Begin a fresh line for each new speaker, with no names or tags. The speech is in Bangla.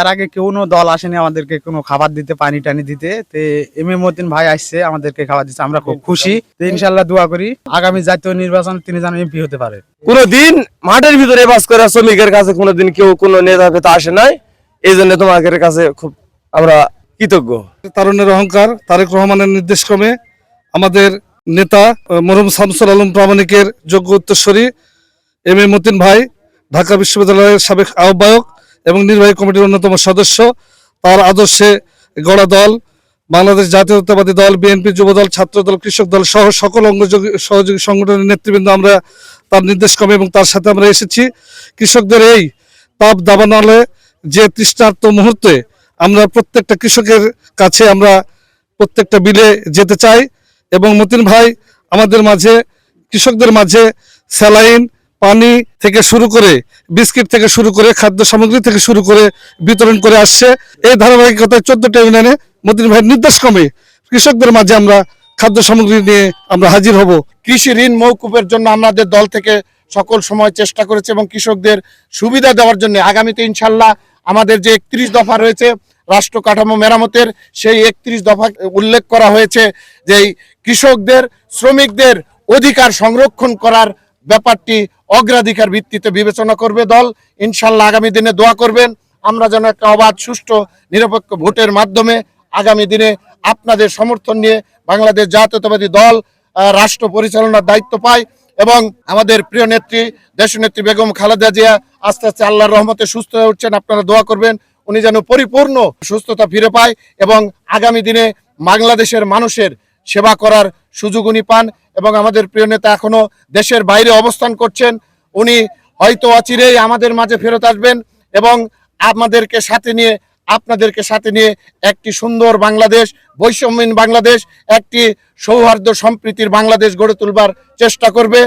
এর আগে কোনো দল আসেনি আমাদেরকে কোনো খাবার দিতে, পানি টানি দিতে। এম এ মতিন ভাই আসছে, আমাদেরকে খাবার দিচ্ছে, আমরা খুব খুশি। ইনশাল্লাহ দোয়া করি আগামী জাতীয় নির্বাচন তিনি যেন এমপি হতে পারে।
কোনদিন মাঠের ভিতরে বাস করা শ্রমিকের কাছে কোনোদিন কেউ কোনো নেতা ফেতা আসে নাই, এই জন্য তোমাদের কাছে খুব আমরা কৃতজ্ঞ।
তারুণের অহংকার তারেক রহমানের নির্দেশক্রমে আমাদের নেতা মরহুম শামসুল আলম প্রামাণিকের যোগ্য উত্তরসূরি এম এ মতিন ভাই, ঢাকা বিশ্ববিদ্যালয়ের সাবেক আহ্বায়ক এবং নির্বাহী কমিটির অন্যতম সদস্য, তার আদর্শে গড়া দল বাংলাদেশ জাতীয়তাবাদী দল, বিএনপি, যুবদল, ছাত্রদল, কৃষক দল সহ সকল সহযোগী সংগঠনের নেতৃবৃন্দ আমরা তার নির্দেশক্রমে এবং তার সাথে আমরা এসেছি। কৃষকদের এই তাপ দাবানলে যে তৃষ্ণার্ত মুহূর্তে আমরা প্রত্যেকটা কৃষকের কাছে আমরা প্রত্যেকটা বিলে যেতে চাই এবং মতিন ভাই আমাদের মাঝে কৃষকদের মাঝে স্যালাইন, পানি থেকে শুরু করে বিস্কিট থেকে শুরু করে খাদ্য সামগ্রী থেকে শুরু করে বিতরণ করে আসছে। এই ধারাবাহিকতায় 14টা ইউনিয়নে মতিন ভাইয়ের নির্দেশক্রমে কৃষকদের মাঝে আমরা খাদ্য সামগ্রী নিয়ে আমরা হাজির হব।
কৃষি ঋণ মওকুফের জন্য আমাদের দল থেকে সকল সময় চেষ্টা করেছে এবং কৃষকদের সুবিধা দেওয়ার জন্য আগামীতে ইনশাল্লাহ আমাদের যে 31 দফা রয়েছে রাষ্ট্র কাঠামো মেরামতের, সেই 31 দফা উল্লেখ করা হয়েছে যে কৃষকদের, শ্রমিকদের অধিকার সংরক্ষণ করার ব্যাপারটি অগ্রাধিকার ভিত্তিতে বিবেচনা করবে দল। ইনশাল্লাহ আগামী দিনে দোয়া করবেন আমরা যেন একটা অবাধ, সুষ্ঠু, নিরপেক্ষ ভোটের মাধ্যমে আগামী দিনে আপনাদের সমর্থন নিয়ে বাংলাদেশ জাতীয়তাবাদী দল রাষ্ট্র পরিচালনার দায়িত্ব পায় এবং আমাদের প্রিয় নেত্রী দেশনেত্রী বেগম খালেদা জিয়া আস্তে আস্তে আল্লাহর রহমতে সুস্থ হয়ে উঠছেন। আপনারা দোয়া করবেন উনি যেন পরিপূর্ণ সুস্থতা ফিরে পায় এবং আগামী দিনে বাংলাদেশের মানুষের সেবা করার সুযোগ উনি পান। এবং আমাদের প্রিয় নেতা এখনো দেশের বাইরে অবস্থান করছেন, উনি হয়তো অচিরেই আমাদের মাঝে ফেরত আসবেন এবং আমাদেরকে সাথে নিয়ে, আপনাদেরকে সাথে নিয়ে একটি সুন্দর বাংলাদেশ, বৈষম্যহীন বাংলাদেশ, একটি সৌহার্দ্য সম্প্রীতির বাংলাদেশ গড়ে তুলবার চেষ্টা করবে।